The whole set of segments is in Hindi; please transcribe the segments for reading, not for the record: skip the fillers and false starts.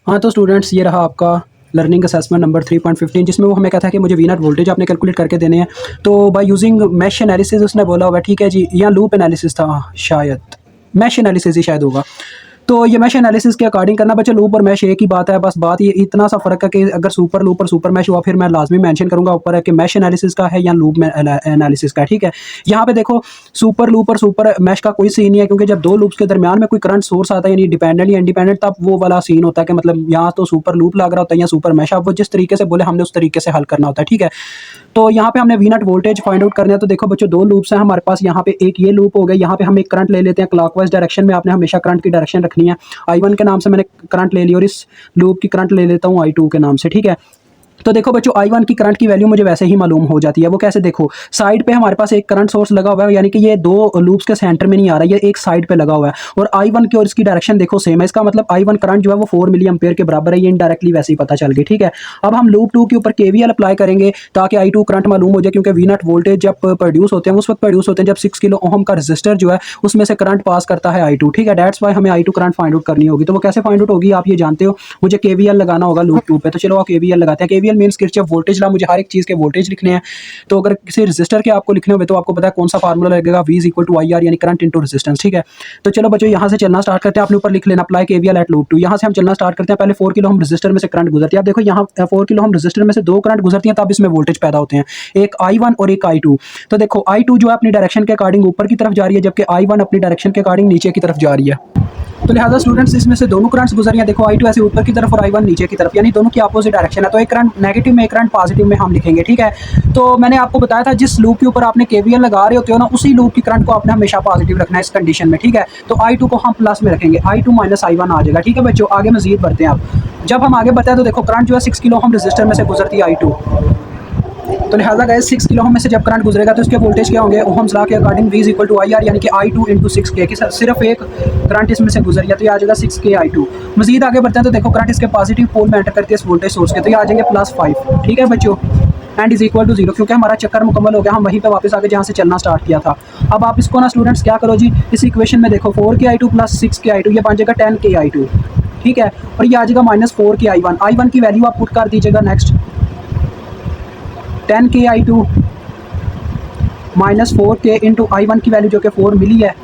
हाँ, तो स्टूडेंट्स ये रहा आपका लर्निंग असेसमेंट नंबर 3.15 जिसमें वो हमें कहता है कि मुझे वी नॉट वोल्टेज आपने कैलकुलेट करके देने हैं। तो बाय यूजिंग मैश एनालिसिस उसने बोला होगा, ठीक है जी, या लूप एनालिसिस था शायद, मैश एनालिसिस ही शायद होगा। तो ये मैश एनालिसिस के अकॉर्डिंग करना बच्चे, लूप और मैश एक ही बात है, बस बात ये इतना सा फ़र्क है कि अगर सुपर लूप और सुपर मैश हुआ फिर मैं लाजमी मेंशन करूंगा ऊपर है कि मैश एनालिसिस का है या लूप एनालिसिस का, ठीक है। यहाँ पे देखो सुपर लूप और सुपर मैश का कोई सीन नहीं है, क्योंकि जब दो लूप्स के दरमियान में कोई करंट सोर्स आता है यानी डिपेंडेंट या इंडिपेंडेंट, तब वो वाला सीन होता है कि मतलब यहाँ तो सुपर लूप लग रहा होता है या सुपर मैश, आप वो जिस तरीके से बोले हमने उस तरीके से हल करना होता है, ठीक है। तो यहाँ पे हमने V naught voltage find out करना है। तो देखो बच्चों, दो लूप्स हैं हमारे पास, यहाँ पे एक ये लूप हो गया, यहाँ पे हम एक करंट ले लेते हैं क्लॉकवाइज डायरेक्शन में, आपने हमेशा करंट की डायरेक्शन रखनी है। I1 के नाम से मैंने करंट ले ली और इस लूप की करंट ले लेता हूँ I2 के नाम से, ठीक है। तो देखो बच्चों, I1 की करंट की वैल्यू मुझे वैसे ही मालूम हो जाती है। वो कैसे, देखो साइड पे हमारे पास एक करंट सोर्स लगा हुआ है, यानी कि ये दो लूप्स के सेंटर में नहीं आ रहा, ये एक साइड पे लगा हुआ है, और I1 की और इसकी डायरेक्शन देखो सेम है। इसका मतलब I1 करंट जो है वो 4 मिली एम्पेयर के बराबर है, ये इनडायरेक्टली वैसे ही पता चल गई, ठीक है। अब हम लूप 2 के ऊपर KVL अप्लाई करेंगे ताकि I2 करंट मालूम हो जाए, क्योंकि वी नॉट वोल्टेज जब प्रोड्यूस होते हैं उस वक्त प्रोड्यूस होते हैं जब 6 किलो ओम का रजिस्टर जो है उसमें से करंट पास करता है I2, ठीक है। दैट्स वाई हमें I2 करंट फाइंड आउट करनी होगी। तो वो कैसे फाइंड आउट होगी आप ये जानते हो, मुझे KVL लगाना होगा लूप 2 पे। तो चलो KVL लगाते हैं। KVL means Kirchhoff voltage law, मुझे हर एक चीज़ के वोल्टेज लिखने हैं। तो अगर किसी रजिस्टर के आपको लिखने हुए तो आपको पता है कौन सा फार्मूला लगेगा, V इक्वल टू IR यानी करंट इंटू रेजिस्टेंस, ठीक है। तो चलो बच्चों यहाँ से चलना स्टार्ट करते हैं। आपने ऊपर लिख लेना अप्लाई KVL एट लूप 2। यहाँ से हम चलना स्टार्ट करते हैं। पहले 4 किलो हम रजिस्टर में से करंट गुजरती है। आप देखो यहाँ 4 किलो हम रजिस्टर में से दो करंट गुजरती हैं, तब इसमें वोल्टेज पैदा होते हैं, एक I1 और एक I2। तो देखो I2 जो है अपनी डायरेक्शन के अकॉर्डिंग ऊपर की तरफ जा रही है, जबकि I1 अपनी डायरेक्शन के अकॉर्डिंग नीचे की तरफ जा रही है। तो लिहाजा स्टूडेंट्स इसमें से दोनों करंट्स गुजर रही हैं। देखो I2 ऐसे ऊपर की तरफ और I1 नीचे की तरफ, यानी दोनों की अपोजिट डायरेक्शन है। तो एक करंट नेगेटिव में, एक करंट पॉजिटिव में हम लिखेंगे, ठीक है। तो मैंने आपको बताया था जिस लूप के ऊपर आपने KVL लगा रहे होते हो ना, उसी लूप की करंट को आपने हमेशा पॉजिटिव रखना है इस कंडीशन में, ठीक है। तो I2 को हम प्लस में रखेंगे, I2 माइनस I1 आ जाएगा, ठीक है बच्चों। आगे मजीद बढ़ते हैं आप। जब हम आगे बढ़ते हैं तो देखो करंट जो है 6 किलो हम रजिस्टर में से गुजरती है I2। तो लिहाजा गाइस 6 किलो ओम में से जब करंट गुजरेगा तो इसके वोल्टेज क्या होंगे, ओहम्स लॉ के according V equal to IR यानी कि I2 इंटू 6K की सिर्फ एक करंट इसमें से गुजर गया तो ये आ जाएगा 6K I2। मजीद आगे बढ़ते हैं तो देखो करंट इसके पॉजिटिव पोल में एंटर करती है इस वोल्टेज सोर्स के, तो ये आ जाएंगे +5, ठीक है बच्चों। एंड इज इक्वल टू 0, क्योंकि हमारा चक्कर मुकम्मल हो गया, हम वहीं पे वापस आके जहाँ से चलना स्टार्ट किया था। अब आप इसको ना स्टूडेंट्स क्या करो जी, इस इक्वेशन में देखो 4K I2 plus 6K I2 ये बन जाएगा 10K I2, ठीक है। और ये आ जाएगा -4K I1। I1 की वैल्यू आप पुट कर दीजिएगा next, 10K I2 minus 4K into I1 की वैल्यू जो कि 4 मिली है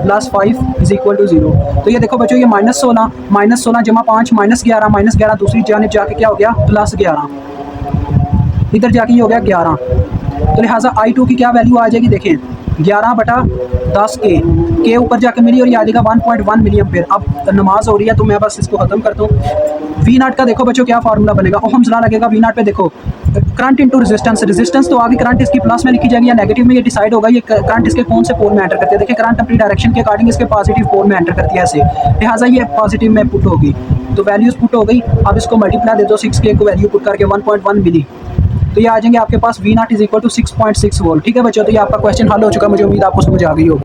+5 इज इक्वल टू 0। तो ये देखो बच्चों, ये -16 जमा 5 -11 दूसरी जानिब जाके क्या हो गया +11, इधर जाके ये हो गया 11। तो लिहाजा I2 की क्या वैल्यू आ जाएगी, देखें 11/10K ऊपर जाके मिली और ये आ जाएगा 1.1 मिली एम्पेयर। अब नमाज हो रही है तो मैं बस इसको खत्म करता हूँ। वी नॉट का देखो बच्चों क्या फार्मूला बनेगा, ओहम्स लॉ लगेगा वी नॉट पे। देखो करंट इंटू रेजिस्टेंस तो आगे करंट इसकी प्लस में लिखी जाएगी या नेगेटिव में, ये डिसाइड होगा ये करंट इसके कौन से पोल में एंटर करती है। देखिए करंट अपनी डायरेक्शन के अकॉर्डिंग इसके पॉजिटिव पोल में एंटर करती है ऐसे, लिहाजा ये पॉजिटिव में पुट होगी। तो वैल्यूज पुट हो गई। अब इसको मल्टीप्लाई दे दो 6K को वैल्यू पुट करके 1.1 मिली, तो ये आ जाएंगे आपके पास V naught is equal to 6.6 volt, ठीक है बच्चों। तो ये आपका क्वेश्चन हल हो चुका है, मुझे उम्मीद आपको समझ आ गई होगी।